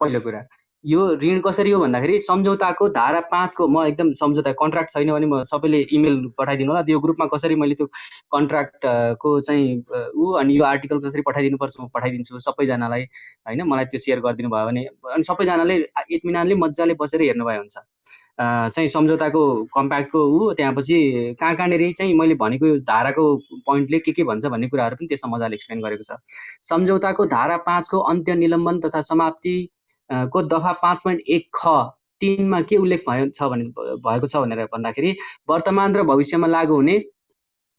पहिलो कुरा यो ऋण कसरी हो भन्दाखेरि सम्झौताको धारा 5 को म एकदम सम्झौता कन्ट्र्याक्ट छैन भने म सबैले इमेल पठाइदिनु होला त्यो ग्रुपमा कसरी मैले त्यो कन्ट्र्याक्ट को चाहिँ अनि यो आर्टिकल कसरी पठाइदिनुपर्छ म पठाइदिन्छु सबैजनालाई हैन मलाई त्यो सेयर गरिदिनु भयो भने अनि सबैजनाले इत्मिनानले मजाले बसेर हेर्नुभयो हुन्छ चाहिँ सम्झौताको कम्प्याक्टको त्यहाँपछि कहाँनिर चाहिँ मैले भनेको यो धाराको पोइन्टले के भन्छ भन्ने कुराहरू पनि त्यसमा मजाले एक्सप्लेन गरेको छ सम्झौताको धारा 5 को अन्त्य निलम्बन तथा समाप्ति को दफा 5.1 ख 3 मा के उल्लेख भएको छ भनेर भन्दाखेरि वर्तमान र भविष्यमा लागू हुने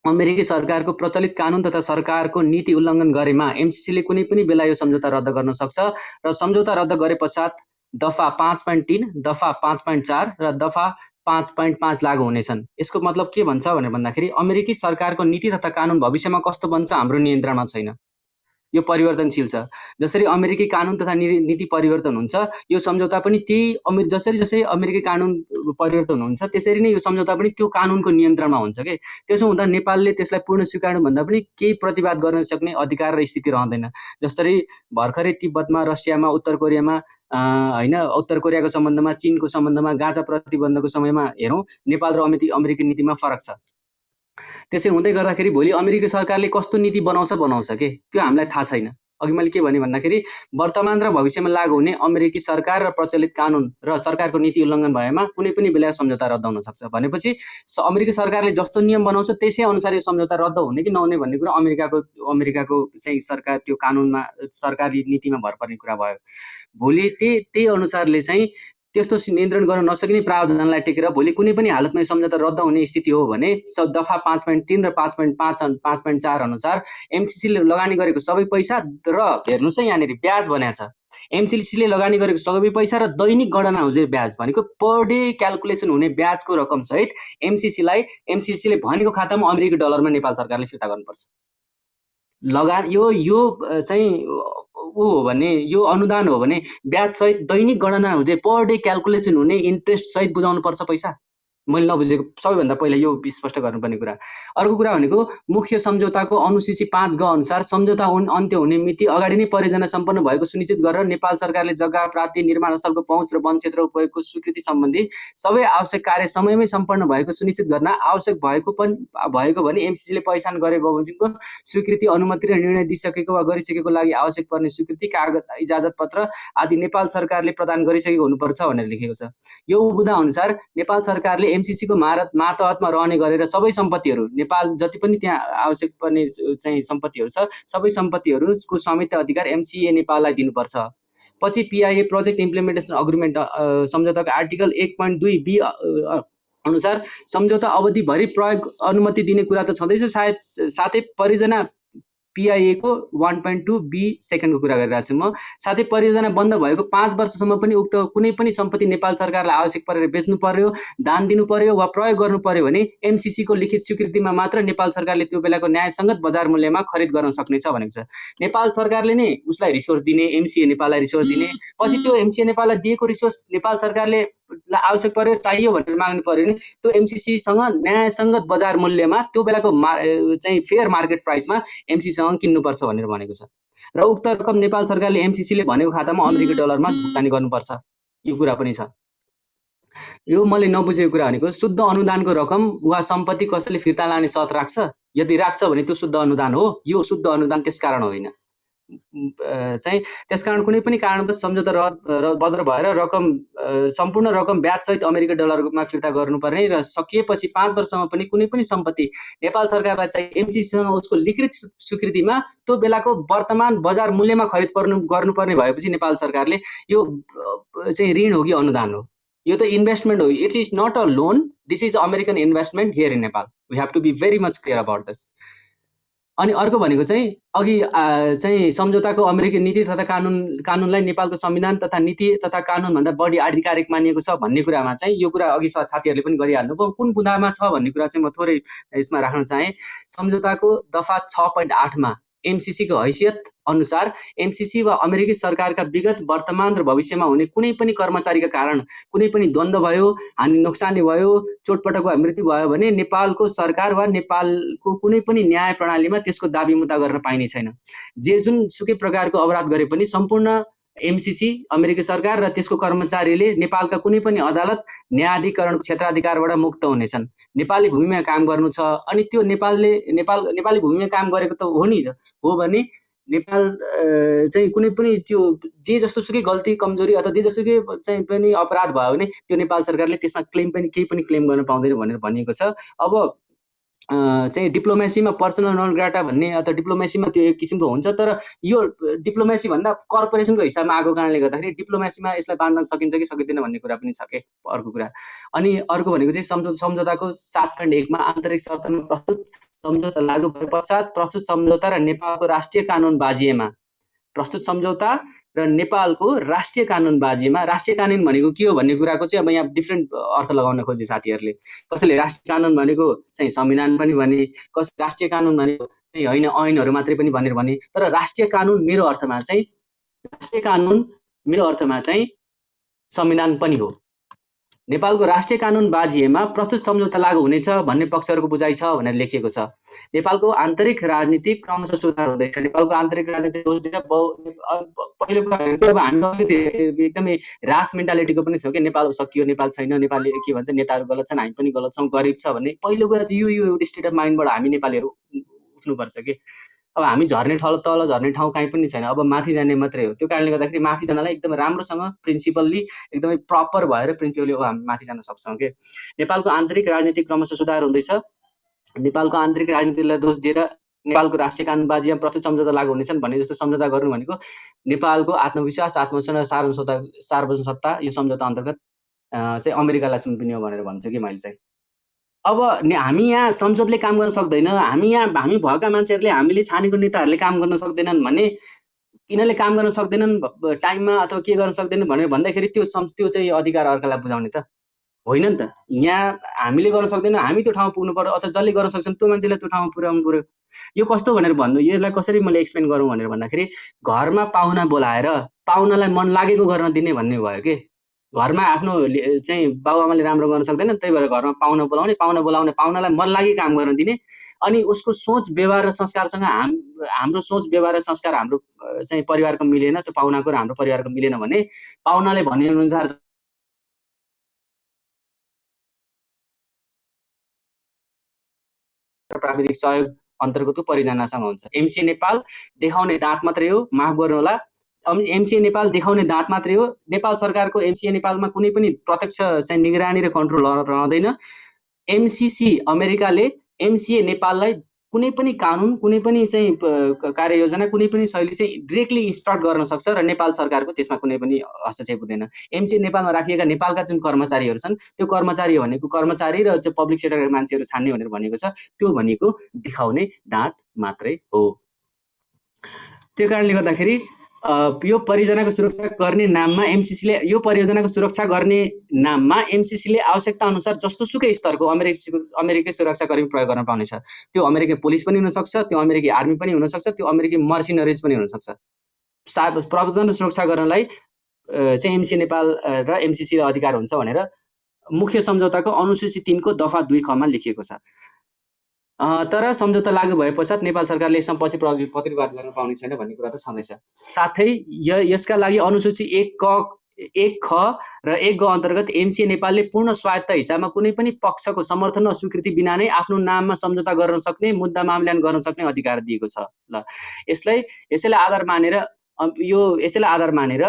अमेरिकी सरकारको प्रचलित कानुन तथा सरकारको नीति उल्लङ्घन गरेमा एमसीसीले कुनै पनि बेला यो सम्झौता रद्द गर्न सक्छ र सम्झौता रद्द गरे पश्चात दफा 5.3 दफा 5.4 र दफा 5.5 लागू हुनेछन् यसको मतलब के भन्छ भनेर भन्दाखेरि अमेरिकी सरकारको नीति तथा कानुन भविष्यमा कस्तो बन्छ हाम्रो नियन्त्रणमा छैन यो परिवर्तनशील छ जसरी अमेरिकी कानुन तथा नीति परिवर्तन हुन्छ यो सम्झौता पनि त्यही जसरी अमेरिकी कानुन परिवर्तन हुन्छ त्यसरी नै यो सम्झौता पनि त्यो कानुनको नियन्त्रणमा हुन्छ के त्यसो हुँदा नेपालले त्यसलाई पूर्ण स्वीकार्नु भन्दा पनि केही प्रतिवाद गर्न सक्ने अधिकार र स्थिति रहँदैन जसरी भर्खरै तिब्बतमा रसियामा उत्तर कोरियामा हैन उत्तर कोरियाको सम्बन्धमा चीनको सम्बन्धमा गाजा प्रतिबन्धको समयमा हेरौं नेपाल र अमेरिकी नीतिमा फरक छ त्यसै हुँदै गर्दाखेरि भोलि अमेरिकी सरकारले कस्तो नीति बनाउँछ के त्यो हामीलाई थाहा छैन अघि मैले के भने भन्दाखेरि वर्तमान र भविष्यमा लागू हुने अमेरिकी सरकार र प्रचलित कानुन र सरकारको नीति उल्लङ्घन भएमा कुनै पनि बेला सम्झौता रद्द हुन सक्छ भनेपछि अमेरिकी सरकारले जस्तो नियम बनाउँछ त्यसै अनुसार यो सम्झौता रद्द हुने कि नहुने भन्ने कुरा अमेरिकाको चाहिँ सरकार त्यो कानुनमा सरकारी नीतिमा भर पर्ने कुरा भयो भोलि त्यही अनुसारले चाहिँ त्यस्तो नियन्त्रण गर्न नसकिने प्रावधानलाई टेकेर भोलि कुनै पनि हालतमा सम्झौता रद्द हुने स्थिति हो भने दफा 5.3 र 5.4 अनुसार एमसीसीले लगानी गरेको सबै पैसा र हेर्नुस् है यहाँनिर ब्याज भनेको छ एमसीसीले लगानी गरेको सबै पैसा र दैनिक गणना हुन्छ ब्याज भनेको पर डे क्याल्कुलेसन हुने ब्याजको रकम सहित एमसीसीले भनेको खातामा अमेरिकी डलरमा नेपाल सरकारले फिर्ता गर्नुपर्छ यो चाहिँ हो भने यो अनुदान हो भने ब्याज सहित दैनिक गणना हुन्छ पर डे क्याल्कुलेसन हुने इन्ट्रेस्ट सहित बुझाउनु पर्छ पैसा मैले नबुझेको सबैभन्दा पहिला यो स्पष्ट गर्नुपर्ने कुरा अर्को कुरा भनेको मुख्य सम्झौताको अनुसूची 5 ग अनुसार सम्झौता अन्त्य हुने मिति अगाडि नै परियोजना सम्पन्न भएको सुनिश्चित गरेर नेपाल सरकारले जग्गा प्राप्ति निर्माण स्थलको पहुँच र वन क्षेत्र उपयोगको स्वीकृति सम्बन्धी सबै आवश्यक कार्य समयमै सम्पन्न भएको सुनिश्चित गर्न आवश्यक भएको भने एमसीसीले पहिचान गरे बमोजिमको स्वीकृति अनुमति र निर्णय दिइसकेको वा गरिसकेको लागि आवश्यक पर्ने स्वीकृति कागज इजाजत पत्र आदि नेपाल सरकारले प्रदान गरिसकेको हुनुपर्छ भनेर लेखेको छ यो बुदा अनुसार नेपाल सरकारले एमसीसी को मातहतमा रहने गरेर सबै सम्पत्तिहरू नेपाल जति पनि त्यहाँ आवश्यक पर्ने चाहिँ सम्पत्तिहरू छ सबै सम्पत्तिहरूको स्वामित्व अधिकार एमसीए नेपाललाई दिनुपर्छ पछि पीआईए प्रोजेक्ट इम्प्लिमेन्टेसन अग्रिमेन्ट सम्झौताको आर्टिकल 1.2 बी अनुसार सम्झौता अवधिभरि प्रयोग अनुमति दिने कुरा त छँदैछ साथै परियोजना पीआईए को 1.2 बी सेकेन्डको कुरा गरिरहेको छु म साथै परियोजना बन्द भएको 5 वर्षसम्म पनि उक्त कुनै पनि सम्पत्ति नेपाल सरकारलाई आवश्यक परेर बेच्नु पर्यो दान दिनु पर्यो वा प्रयोग गर्नु पर्यो भने एमसीसी को लिखित स्वीकृतिमा मात्र नेपाल सरकारले त्यो बेलाको न्यायसङ्गत बजार मूल्यमा खरिद गर्न सक्नेछ भनेको छ नेपाल सरकारले नै उसलाई रिसोर्स दिने एमसीए नेपाललाई रिसोर्स दिने पछि त्यो एमसीए नेपाललाई दिएको रिसोर्स नेपाल सरकारले आवश्यक पर्यो चाहियो भनेर माग्नु पर्यो नि त्यो एमसीसी सँग न्यायसङ्गत बजार मूल्यमा त्यो बेलाको चाहिँ फेयर मार्केट प्राइसमा एमसीसी सँग किन्नुपर्छ भनेर भनेको छ र उक्त रकम नेपाल सरकारले एमसीसीले भनेको खातामा अमेरिकी डलरमा भुक्तानी गर्नुपर्छ यो कुरा पनि छ यो मैले नबुझेको कुरा भनेको शुद्ध अनुदानको रकम वा सम्पत्ति कसैले फिर्ता लाने शर्त राख्छ यदि राख्छ भने त्यो शुद्ध अनुदान हो यो शुद्ध अनुदान त्यसकारण होइन चाहिँ त्यसकारण कुनै पनि कारणवश सम्झौता रद्द भएर रकम सम्पूर्ण रकम ब्याज सहित अमेरिकी डलरमा फिर्ता गर्नुपर्ने र सकिएपछि 5 वर्षमा पनि कुनै पनि सम्पत्ति नेपाल सरकारलाई चाहिँ एमसीसीसँग उसको लिखित स्वीकृतिमा त्यो बेलाको वर्तमान बजार मूल्यमा खरिद गर्नुपर्ने भएपछि नेपाल सरकारले यो चाहिँ ऋण हो कि अनुदान हो यो त इन्भेस्टमेन्ट हो it is not a loan this is American investment here in Nepal we have to be very much clear about this अनि अर्को भनेको चाहिँ अघि चाहिँ सम्झौताको अमेरिकी नीति तथा कानुनलाई नेपालको संविधान तथा नीति तथा कानुन भन्दा बढी आधिकारिक मानिएको छ भन्ने कुरामा चाहिँ यो कुरा अघि साथीहरूले पनि गरिहाल्नु कुन बुँदामा छ भन्ने कुरा चाहिँ म थोरै यसमा राख्न चाहे सम्झौताको दफा 6.8 मा एमसीसी को हैसियत अनुसार एमसीसी वा अमेरिकी सरकारका विगत वर्तमान र भविष्यमा हुने कुनै पनि कर्मचारीका कारण कुनै पनि द्वन्द्व भयो हानि नोक्सानी भयो चोटपटक वा मृत्यु भयो भने नेपालको सरकार वा नेपालको कुनै पनि न्याय प्रणालीमा त्यसको दाबी मुद्दा गर्न पाइने छैन जे जुन सुकै प्रकारको अपराध गरे पनि सम्पूर्ण एमसीसी अमेरिकी सरकार र त्यसको कर्मचारीले नेपालका कुनै पनि अदालत न्यायाधिकरण क्षेत्राधिकारबाट मुक्त हुनेछन्। नेपाली भूमिमा काम गर्नु छ अनि त्यो नेपाली भूमिमा काम गरेको त हो नि, हो भने नेपाल चाहिँ कुनै पनि त्यो जे जस्तोसुकै गल्ती कमजोरी अथवा जे जसुकै चाहिँ पनि अपराध भयो भने त्यो नेपाल सरकारले त्यसमा केही पनि क्लेम गर्न पाउँदैन भनेर भनिएको छ। अब चाहिँ डिप्लोमेसीमा पर्सनल नन ग्राटा भन्ने अथवा डिप्लोमेसीमा त्यो एक किसिमको हुन्छ, तर यो डिप्लोमेसी भन्दा कर्पोरेसनको हिसाबमा आएको कारणले गर्दाखेरि डिप्लोमेसीमा यसलाई बाँड्न सकिन्छ कि सकिँदैन भन्ने कुरा पनि छ के अर्को कुरा। अनि अर्को भनेको चाहिँ सम्झौताको 7.1 मा आन्तरिक शर्तमा प्रस्तुत सम्झौता लागू भए पश्चात प्रस्तुत सम्झौता र नेपालको राष्ट्रिय कानुन बाजिएमा प्रस्तुत सम्झौता र नेपालको राष्ट्रिय कानुन बाजिएमा, राष्ट्रिय कानुन भनेको के हो भन्ने कुराको चाहिँ अब यहाँ डिफ्रेन्ट अर्थ लगाउन खोजे साथीहरूले। कसैले राष्ट्रिय कानुन भनेको चाहिँ संविधान पनि भने, कसैले राष्ट्रिय कानुन भनेको चाहिँ होइन ऐनहरू मात्रै पनि भनेर भने, तर राष्ट्रिय कानुन मेरो अर्थमा चाहिँ संविधान पनि हो। नेपालको राष्ट्रिय कानुन बाजिएमा प्रस्तुत सम्झौता लागू हुनेछ भन्ने पक्षहरूको बुझाइ छ भनेर लेखिएको छ। नेपालको आन्तरिक राजनीति क्रमशः सुधार हुँदैछ। नेपालको आन्तरिक राजनीति पहिलो कुरा अब हामी एकदमै रास मेन्टालिटीको पनि छौँ कि नेपाल सकियो, नेपाल छैन, नेपाली के भन्छ नेताहरू गलत छन्, हामी पनि गलत छौँ, गरिब छ भन्ने पहिलो कुरा चाहिँ यो एउटा स्टेट अफ माइन्डबाट हामी नेपालीहरू उठ्नुपर्छ कि अब हामी झर्ने तल झर्ने ठाउँ कहीँ पनि छैन, अब माथि जाने मात्रै हो। त्यो कारणले गर्दाखेरि माथि जानलाई एकदमै राम्रोसँग प्रिन्सिपल्ली एकदमै प्रपर भएर प्रिन्सिपल्ली हामी माथि जान सक्छौँ कि। नेपालको आन्तरिक राजनीतिक क्रमशः सुधार हुँदैछ। नेपालको आन्तरिक राजनीतिलाई दोष दिएर नेपालको राष्ट्रिय कानुन बाजिएमा प्रस्तुत सम्झौता लागू हुनेछन् भन्ने जस्तो सम्झौता गर्नु भनेको नेपालको आत्मविश्वास, आत्मसम्मान र सार्वभौमसत्ता यो सम्झौता अन्तर्गत चाहिँ अमेरिकालाई सुम्पिने हो भनेर भन्छु कि मैले चाहिँ। अब हामी यहाँ संसदले काम गर्न सक्दैन, हामी भएका मान्छेहरूले हामीले छानेको नेताहरूले काम गर्न सक्दैनन् भने किनले काम गर्न सक्दैनन् टाइममा अथवा के गर्न सक्दैनन् भनेर भन्दाखेरि त्यो चाहिँ अधिकार अर्कालाई बुझाउने त होइन नि त। यहाँ हामीले गर्न सक्दैनौँ, हामी त्यो ठाउँमा पुग्नु पर्यो अथवा जसले गर्न सक्छन् त्यो मान्छेलाई त्यो ठाउँमा पुर्याउनु पर्यो। यो कस्तो भनेर भन्नु, यसलाई कसरी मैले एक्सप्लेन गरौँ भनेर भन्दाखेरि घरमा पाहुना बोलाएर पाहुनालाई मन लागेको गर्न दिने भन्ने भयो कि। घरमा आफ्नो चाहिँ बाबुआमाले राम्रो गर्न सक्दैन, त्यही भएर घरमा पाहुना बोलाउने पाहुनालाई मन लागि काम गर्न दिने अनि उसको सोच व्यवहार र संस्कारसँग हाम्रो सोच व्यवहार र संस्कार हाम्रो चाहिँ परिवारको मिलेन, त्यो पाहुनाको र हाम्रो परिवारको मिलेन भने पाहुनाले भने अनुसार प्राविधिक सहयोग अन्तर्गतको परियोजनासँग हुन्छ। एमसिए नेपाल देखाउने दाँत मात्रै हो, माफ गर्नुहोला, एमसिए नेपाल देखाउने दाँत मात्रै हो। नेपाल सरकारको एमसिए नेपालमा कुनै पनि प्रत्यक्ष चाहिँ निगरानी र कन्ट्रोल रहँदैन। एमसिसी अमेरिकाले एमसिए नेपाललाई कुनै पनि कानुन, कुनै पनि चाहिँ कार्ययोजना, कुनै पनि शैली चाहिँ डिरेक्टली इन्स्ट्रक्ट गर्न सक्छ र नेपाल सरकारको त्यसमा कुनै पनि हस्तक्षेप हुँदैन। एमसिए नेपालमा राखिएका नेपालका जुन कर्मचारीहरू छन् त्यो कर्मचारी भनेको कर्मचारी र चाहिँ पब्लिक सेक्टरका मान्छेहरू छान्ने भनेर भनेको छ, त्यो भनेको देखाउने दाँत मात्रै हो। त्यो कारणले गर्दाखेरि यो परियोजनाको सुरक्षा गर्ने नाममा एमसिसीले आवश्यकता अनुसार जस्तोसुकै स्तरको अमेरिकी सुरक्षाकर्मी प्रयोग गर्न पाउनेछ। त्यो अमेरिकी पुलिस पनि हुनसक्छ, त्यो अमेरिकी आर्मी पनि हुनसक्छ, त्यो अमेरिकी मर्सिनरिज पनि हुनसक्छ। प्रवर्तन र सुरक्षा गर्नलाई चाहिँ एमसिए नेपाल र एमसिसीले अधिकार हुन्छ भनेर मुख्य सम्झौताको अनुसूची 3 को दफा 2 ख मा लेखिएको छ। तर सम्झौता लागू भए पश्चात नेपाल सरकारले यसमा पछि प्रतिवाद गर्न पाउने छैन भन्ने कुरा त छँदैछ। साथै यसका लागि अनुसूची 1 ख र 1 ग अन्तर्गत एमसिए नेपालले पूर्ण स्वायत्त हिसाबमा कुनै पनि पक्षको समर्थन वा स्वीकृति बिना नै आफ्नो नाममा सम्झौता गर्न सक्ने, मुद्दा मामिलान गर्न सक्ने अधिकार दिएको छ। ल यसैलाई आधार मानेर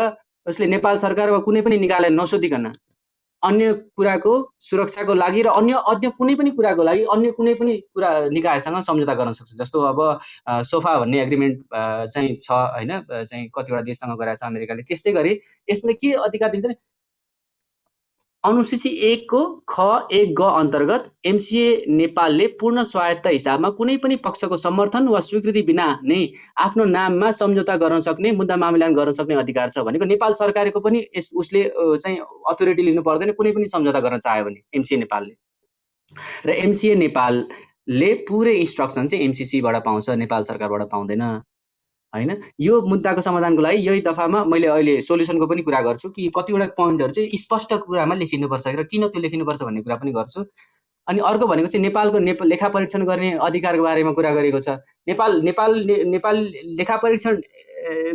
उसले नेपाल सरकार वा कुनै पनि निकायलाई नसोधिकन अन्य कुराको सुरक्षाको लागि र अन्य कुनै पनि कुराको लागि अन्य कुनै पनि निकायसँग सम्झौता गर्न सक्छ। जस्तो अब सोफा भन्ने एग्रिमेन्ट चाहिँ छ हैन, चाहिँ कतिवटा देशसँग गरेको छ अमेरिकाले। त्यस्तै गरी यसले के अधिकार दिन्छ भने अनुसूची 1 को ख 1 ग अन्तर्गत एमसिए नेपालले पूर्ण स्वायत्त हिसाबमा कुनै पनि पक्षको समर्थन वा स्वीकृति बिना नै आफ्नो नाममा सम्झौता गर्न सक्ने, मुद्दा मामिलान गर्न सक्ने अधिकार छ भनेको नेपाल सरकारको पनि उसले चाहिँ अथोरिटी लिनु पर्दैन कुनै पनि सम्झौता गर्न चाह्यो भने एमसिए नेपालले। र एमसिए नेपालले पुरै इन्स्ट्रक्सन चाहिँ एमसिसीबाट पाउँछ, नेपाल सरकारबाट पाउँदैन हैन। यो मुद्दाको समाधानको लागि यही दफामा मैले अहिले सोलुसनको पनि कुरा गर्छु कि कतिवटा पोइन्टहरु चाहिँ स्पष्ट कुरामा लेखिनुपर्छ र किन त्यो लेखिनुपर्छ भन्ने कुरा पनि गर्छु। अनि अर्को भनेको चाहिँ नेपालको लेखा परीक्षण गर्ने अधिकारको बारेमा कुरा गरेको छ। नेपाल लेखा परीक्षण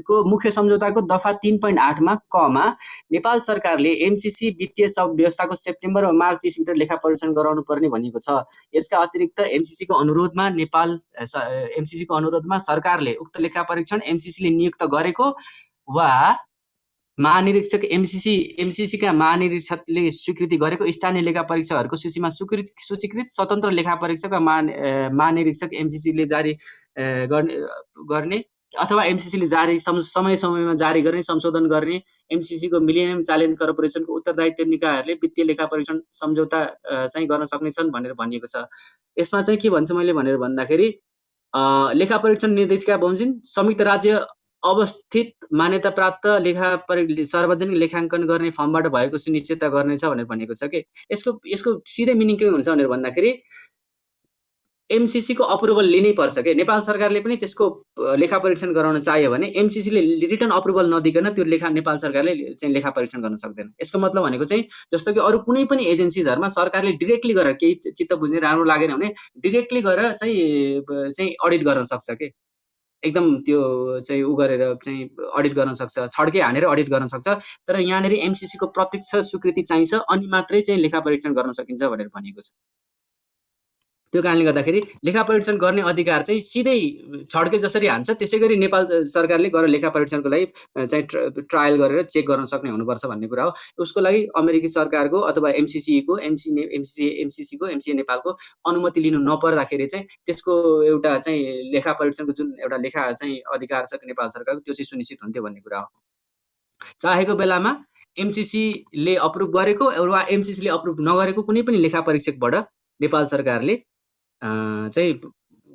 को मुख्य सम्झौताको दफा 3.8 मा कमा नेपाल सरकारले एमसीसी वित्तीय व्यवस्थाको सेप्टेम्बर वा मार्च 30 भित्र लेखा परीक्षण गराउनु पर्ने भनिएको छ। यसका अतिरिक्त एमसीसी को अनुरोधमा सरकारले उक्त लेखा परीक्षण एमसीसी ले नियुक्त गरेको वा महानिरीक्षक एमसीसी का महानिरीक्षकले स्वीकृति गरेको स्थानीय लेखा परीक्षकहरूको सूचीमा सूचीकृत स्वतन्त्र लेखा परीक्षक वा महानिरीक्षक एमसीसी ले जारी गर्ने अथवा एमसीसी ले जारी समय समयमा जारी गर्ने संशोधन गर्ने एमसीसी को मिलेनियम च्यालेन्ज कर्पोरेसनको उत्तरदायित्व निकायहरूले वित्तीय लेखा परीक्षण सम्झौता चाहिँ गर्न सक्नेछन् भनेर भनिएको छ। यसमा चाहिँ के भन्छ मैले भनेर भन्दाखेरि लेखा परीक्षण निर्देशिका बमोजिम संयुक्त राज्य अवस्थित मान्यता प्राप्त सार्वजनिक लेखाङ्कन गर्ने फर्मबाट भएको सुनिश्चितता गर्नेछ भनेर भनिएको छ कि यसको सिधै मिनिङ के हुन्छ भनेर भन्दाखेरि एमसीसी को अप्रुभल लिनै पर्छ के। नेपाल सरकारले पनि त्यसको लेखा परीक्षण गराउन चाह्यो भने एमसीसी ले रिटर्न अप्रुभल नदिकन त्यो नेपाल सरकारले चाहिँ लेखा परीक्षण गर्न सक्दैन। यसको मतलब भनेको चाहिँ जस्तो कि अरु कुनै पनि एजेन्सीजहरुमा सरकारले डाइरेक्टली गरेर केही चित्त बुझ्ने राम्रो लागेन भने डाइरेक्टली गरेर चाहिँ अडिट गर्न सक्छ के। एकदम त्यो चाहिँ उ गरेर चाहिँ अडिट गर्न सक्छ, छड्के हानेर अडिट गर्न सक्छ। तर यहाँनेरि एमसीसी को प्रत्यक्ष स्वीकृति चाहिन्छ अनि मात्रै चाहिँ लेखा परीक्षण गर्न सकिन्छ भनेर भनिएको छ। त्यो कारणले गर्दाखेरि लेखा परीक्षण गर्ने अधिकार चाहिँ सिधै छड्के जसरी हान्छ त्यसैगरी नेपाल सरकारले गरेर लेखा परीक्षणको लागि चाहिँ ट्रायल गरेर चेक गर्न सक्ने हुनुपर्छ भन्ने कुरा हो। उसको लागि अमेरिकी सरकारको अथवा एमसीसी नेपालको अनुमति लिनु नपर्दाखेरि चाहिँ त्यसको एउटा चाहिँ लेखा परीक्षणको जुन एउटा लेखा चाहिँ अधिकार छ नेपाल सरकारको त्यो चाहिँ सुनिश्चित हुन्थ्यो भन्ने कुरा हो। चाहेको बेलामा एमसीसी ले अप्रुभ गरेको वा एमसीसी ले अप्रुभ नगरेको कुनै पनि लेखा परीक्षकबाट नेपाल सरकारले चाहिँ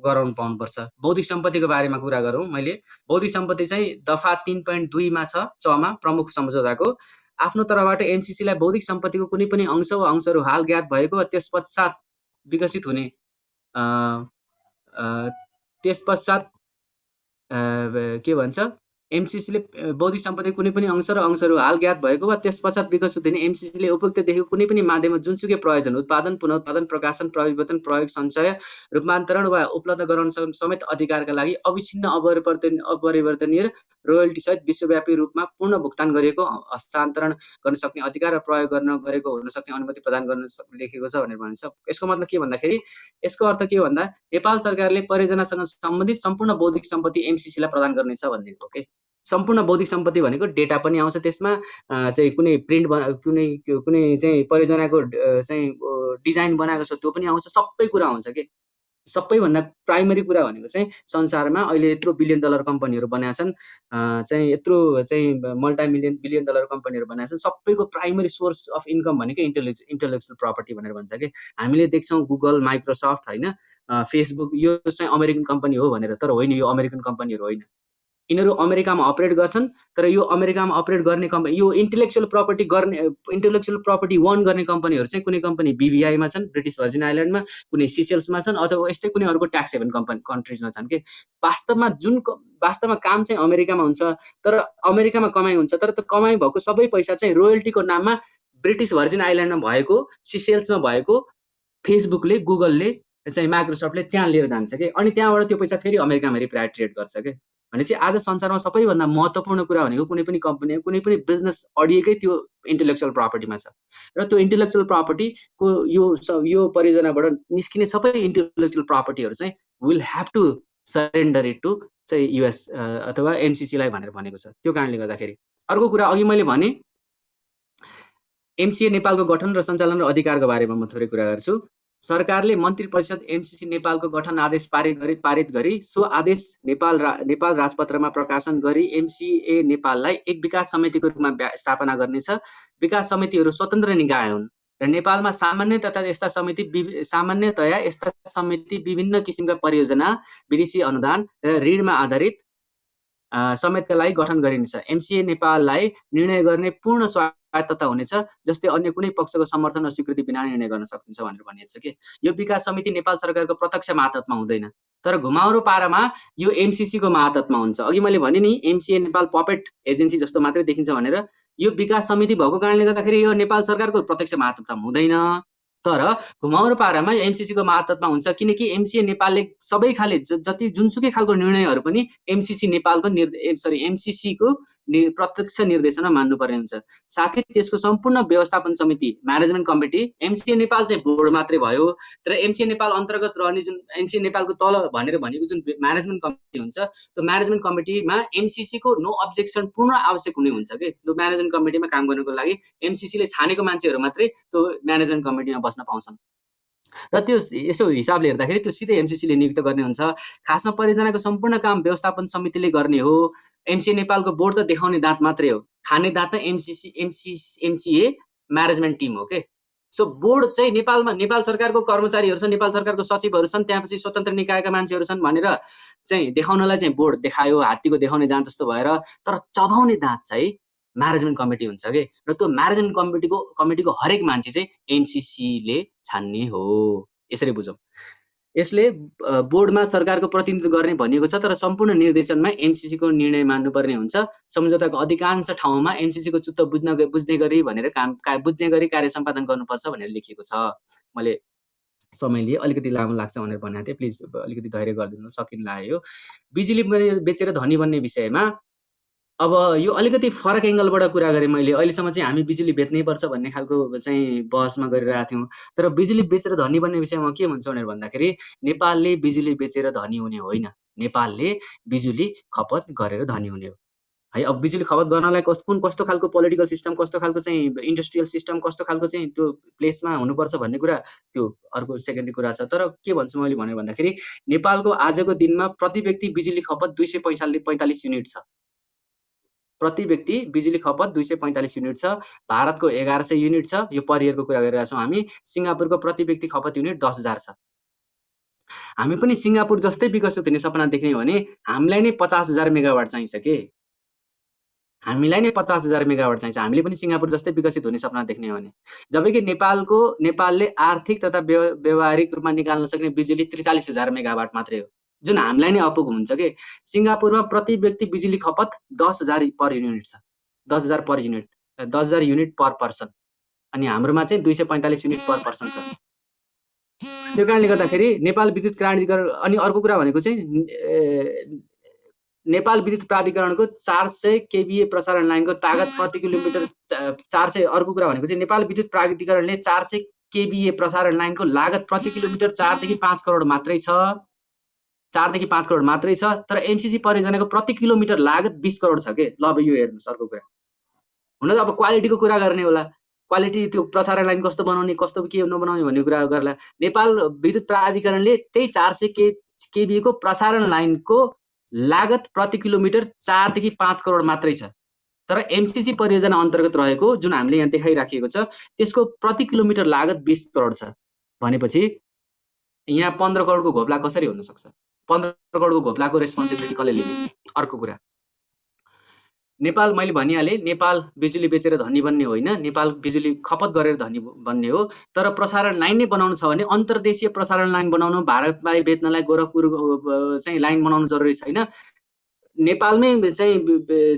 गराउन पाउनुपर्छ। बौद्धिक सम्पत्तिको बारेमा कुरा गरौँ मैले। बौद्धिक सम्पत्ति चाहिँ दफा 3.2 मा छ चमा प्रमुख सम्झौताको। आफ्नो तर्फबाट एमसीसी लाई बौद्धिक सम्पत्तिको कुनै पनि अंश वा अंशहरू हाल ज्ञात भएको वा त्यसपश्चात विकसित हुने त्यसपश्चात के भन्छ एमसीसी ले बौद्धिक सम्पत्तिको कुनै पनि अंश र अंशहरू हाल ज्ञात भएको वा त्यसपश्चात विकसित हुने एमसीसी ले उपयुक्त देखेको कुनै पनि माध्यममा जुनसुकै प्रयोजन उत्पादन पुनः प्रकाशन परिवर्तन प्रयोग सञ्चय रूपान्तरण वा उपलब्ध गराउन समेत अधिकारका लागि अविच्छिन्न अपरिवर्तनीय रोयल्टी सहित विश्वव्यापी रूपमा पूर्ण भुक्तान गरिएको हस्तान्तरण गर्न सक्ने अधिकार र प्रयोग गर्न गरेको हुन सक्ने अनुमति प्रदान गर्न लेखेको छ भनेर भन्छ। यसको मतलब के भन्दाखेरि यसको अर्थ के हो भन्दा नेपाल सरकारले परियोजनासँग सम्बन्धित सम्पूर्ण बौद्धिक सम्पत्ति एमसीसी लाई प्रदान गर्नेछ भन्ने हो के। सम्पूर्ण बौद्धिक सम्पत्ति भनेको डेटा पनि आउँछ त्यसमा चाहिँ कुनै प्रिन्ट कुनै चाहिँ परियोजनाको चाहिँ डिजाइन बनाएको छ त्यो पनि आउँछ, सबै कुरा आउँछ के। सबैभन्दा प्राइमरी कुरा भनेको चाहिँ संसारमा अहिले यत्रो $1 बिलियन कम्पनीहरू बनाएका छन्, चाहिँ यत्रो चाहिँ बिलियन डलर कम्पनीहरू बनाएका छन्। सबैको प्राइमरी सोर्स अफ इन्कम भनेको इन्टेलेक्चुअल प्रपर्टी भनेर भन्छ कि। हामीले देख्छौँ गुगल, माइक्रोसफ्ट होइन, फेसबुक यो चाहिँ अमेरिकन कम्पनी हो भनेर, तर होइन, यो अमेरिकन कम्पनीहरू होइन। यिनीहरू अमेरिकामा अपरेट गर्छन्, तर यो अमेरिकामा अपरेट गर्ने कम्पनी यो इन्टेलेक्चुअल प्रपर्टी ओन गर्ने कम्पनीहरू चाहिँ कुनै कम्पनी बीबीआईमा छन्, ब्रिटिस भर्जिन आइल्यान्डमा, कुनै सिसेल्समा छन् अथवा यस्तै कुनै अर्को ट्याक्स हेभन कन्ट्रिजमा छन् के। वास्तवमा काम चाहिँ अमेरिकामा हुन्छ, तर अमेरिकामा कमाइ हुन्छ, तर त्यो कमाइ भएको सबै पैसा चाहिँ रोयल्टीको नाममा ब्रिटिस भर्जिन आइल्यान्डमा भएको, सिसेल्समा भएको फेसबुकले, गुगलले चाहिँ माइक्रोसफ्टले त्यहाँ लिएर जान्छ के। अनि त्यहाँबाट त्यो पैसा फेरि अमेरिकामा रिप्याट्रिएट गर्छ के। भनेपछि आज संसारमा सबैभन्दा महत्त्वपूर्ण कुरा भनेको कुनै पनि कम्पनी कुनै पनि बिजनेस अडिएकै त्यो इन्टेलेक्चुअल प्रपर्टीमा छ। र त्यो इन्टेलेक्चुअल प्रपर्टीको यो परियोजनाबाट निस्किने सबै इन्टेलेक्चुअल प्रपर्टीहरू चाहिँ will have to surrender it to चाहिँ युएस अथवा एमसीसी लाई भनेर भनेको छ। त्यो कारणले गर्दाखेरि अर्को कुरा अघि मैले भने एमसीए नेपालको गठन र सञ्चालन र अधिकारको बारेमा म थोरै कुरा गर्छु। सरकारले मन्त्री परिषद एमसीसी नेपालको गठन आदेश पारित गरी सो आदेश नेपाल राजपत्रमा प्रकाशन गरी एमसीए नेपाललाई एक विकास समितिको रूपमा स्थापना गर्नेछ। विकास समितिहरू स्वतन्त्र निकाय हुन् र नेपालमा सामान्यतया यस्ता समिति विभिन्न किसिमका परियोजना, विदेशी अनुदान र ऋणमा आधारित समेतका लागि गठन गरिनेछ। एमसीए नेपाललाई निर्णय गर्ने पूर्ण स्वायत्तता हुनेछ, जस्तै अन्य कुनै पक्षको समर्थन र स्वीकृति बिना निर्णय गर्न सकिन्छ भनेर भनिएको छ कि। यो विकास समिति नेपाल सरकारको प्रत्यक्ष मातहतमा हुँदैन, तर घुमाउरो पारामा यो एमसीसी को मातहतमा हुन्छ। अघि मैले भने नि एमसीए नेपाल पपेट एजेन्सी जस्तो मात्रै देखिन्छ भनेर। यो विकास समिति भएको कारणले गर्दाखेरि यो नेपाल सरकारको प्रत्यक्ष मातहतमा हुँदैन। तर घुमाउरो पारामा एमसीसी को मातहतमा हुन्छ, किनकि एमसीए नेपालले सबै खाले जति जुनसुकै खालको निर्णयहरू पनि एमसीसी नेपालको एमसीसी को प्रत्यक्ष निर्देशनमा मान्नुपर्ने हुन्छ। साथै त्यसको सम्पूर्ण व्यवस्थापन समिति म्यानेजमेन्ट कमिटी, एमसीए नेपाल चाहिँ बोर्ड मात्रै भयो, तर एमसीए नेपाल अन्तर्गत रहने जुन एमसीए नेपालको तल भनेर भनेको जुन म्यानेजमेन्ट कमिटी हुन्छ, त्यो म्यानेजमेन्ट कमिटीमा एमसीसी को नो अब्जेक्सन पूर्ण आवश्यक हुने हुन्छ के। त्यो म्यानेजमेन्ट कमिटीमा काम गर्नको लागि एमसीसीले छानेको मान्छेहरू मात्रै त्यो म्यानेजमेन्ट कमिटीमा बस्न पाउँछन् र त्यो यसो हिसाबले हेर्दाखेरि त्यो सिधै एमसीसीले नियुक्त गर्ने हुन्छ। खासमा परियोजनाको सम्पूर्ण काम व्यवस्थापन समितिले गर्ने हो। एमसीए नेपालको बोर्ड त देखाउने दाँत मात्रै हो, खाने दाँत त एमसीए म्यानेजमेन्ट टिम हो के। सो बोर्ड चाहिँ नेपालमा नेपाल सरकारको कर्मचारीहरू छन्, नेपाल सरकारको सचिवहरू छन्, त्यसपछि स्वतन्त्र निकायका मान्छेहरू छन् भनेर चाहिँ देखाउनलाई चाहिँ बोर्ड देखायो, हात्तीको देखाउने दाँत जस्तो भएर, तर चबाउने दाँत चाहिँ म्यानेजमेन्ट कमिटी हुन्छ के। र त्यो म्यानेजमेन्ट कमिटीको हरेक मान्छे चाहिँ एमसीसीले छान्ने हो, यसरी बुझौँ। यसले बोर्डमा सरकारको प्रतिनिधित्व गर्ने भनिएको छ, तर सम्पूर्ण निर्देशनमा एमसीसी को निर्णय मान्नुपर्ने हुन्छ। सम्झौताको अधिकांश ठाउँमा एमसीसी को चित्त बुझ्ने गरी भनेर बुझ्ने गरी कार्य सम्पादन गर्नुपर्छ भनेर लेखिएको छ। मैले समय लिए अलिकति लामो लाग्छ भनेर भनेको थिएँ, प्लिज अलिकति धैर्य गरिदिनु, सकिन लाग्यो। बिजुली बेचेर धनी बन्ने विषयमा अब यो अलिकति फरक एङ्गलबाट कुरा गरेँ मैले। अहिलेसम्म चाहिँ हामी बिजुली बेच्नैपर्छ भन्ने खालको चाहिँ बहसमा गरिरहेको थियौँ, तर बिजुली बेचेर धनी बन्ने विषयमा के भन्छ भनेर भन्दाखेरि नेपालले बिजुली बेचेर धनी हुने होइन, नेपालले बिजुली खपत गरेर धनी हुने हो है। अब बिजुली खपत गर्नलाई कस्तो खालको पोलिटिकल सिस्टम, कस्तो खालको चाहिँ इन्डस्ट्रियल सिस्टम, कस्तो खालको चाहिँ त्यो प्लेसमा हुनुपर्छ भन्ने कुरा त्यो अर्को सेकेन्डरी कुरा छ। तर के भन्छु मैले भनेर भन्दाखेरि नेपालको आजको दिनमा प्रति व्यक्ति बिजुली खपत 245 युनिट छ। प्रति व्यक्ति बिजुली खपत 245 युनिट छ। भारतको 1100 युनिट छ। यो पर इयरको कुरा गरिरहेका छौँ हामी। सिङ्गापुरको प्रति व्यक्ति खपत युनिट 10,000 छ। हामी पनि सिङ्गापुर जस्तै विकसित हुने सपना देख्ने हो भने हामीलाई नै 50,000 मेगावाट चाहिन्छ के। हामीलाई नै 50,000 मेगावाट चाहिन्छ। हामीले पनि सिङ्गापुर जस्तै विकसित हुने सपना देख्ने हो भने। जबकि नेपालले आर्थिक तथा व्यावहारिक रूपमा निकाल्न सक्ने बिजुली 43,000 मेगावाट मात्रै हो, जुन हामीलाई नै अपुग हुन्छ के। सिङ्गापुरमा प्रति व्यक्ति बिजुली खपत 10,000 पर युनिट छ। 10,000 पर युनिट, 10,000 युनिट पर पर्सन, अनि हाम्रोमा चाहिँ 245 युनिट पर पर्सन छ। त्यो कारणले गर्दाखेरि नेपाल विद्युत प्राधिकरण, अनि अर्को कुरा भनेको चाहिँ नेपाल विद्युत प्राधिकरणको 400 केभीए प्रसारण लाइनको तागत प्रति किलोमिटर 400। अर्को कुरा भनेको चाहिँ नेपाल विद्युत प्राधिकरणले 400 केभीए प्रसारण लाइनको लागत प्रति किलोमिटर 4 देखि 5 करोड मात्रै छ। 4 देखि 5 करोड मात्रै छ, तर एमसीसी परियोजनाको प्रति किलोमिटर लागत 20 करोड छ के। ल अब यो हेर्नुहोस् अर्को कुरा। हुन त अब क्वालिटीको कुरा गर्ने होला, क्वालिटी त्यो प्रसारण लाइन कस्तो बनाउने, कस्तो के नबनाउने भन्ने कुरा गर्ला। नेपाल विद्युत प्राधिकरणले त्यही 400 केभीए को प्रसारण लाइनको लागत प्रति किलोमिटर 4 देखि 5 करोड मात्रै छ, तर एमसीसी परियोजना अन्तर्गत रहेको जुन हामीले यहाँ देखाइराखेको छ त्यसको प्रति किलोमिटर लागत 20 करोड छ भनेपछि यहाँ 15 करोडको घोप्ला कसरी हुन सक्छ? 15 करोडको घोप्लाको रेस्पोन्सिबिलिटी कसले लिने? अर्को कुरा, नेपाल मैले भनिहालेँ, नेपाल बिजुली बेचेर धनी बन्ने होइन, नेपाल बिजुली खपत गरेर धनी बन्ने हो। तर प्रसारण लाइन नै बनाउनु छ भने अन्तर्देशीय प्रसारण लाइन बनाउनु, भारतलाई बेच्नलाई गोरखपुर चाहिँ लाइन बनाउनु जरुरी छैन। नेपालमै चाहिँ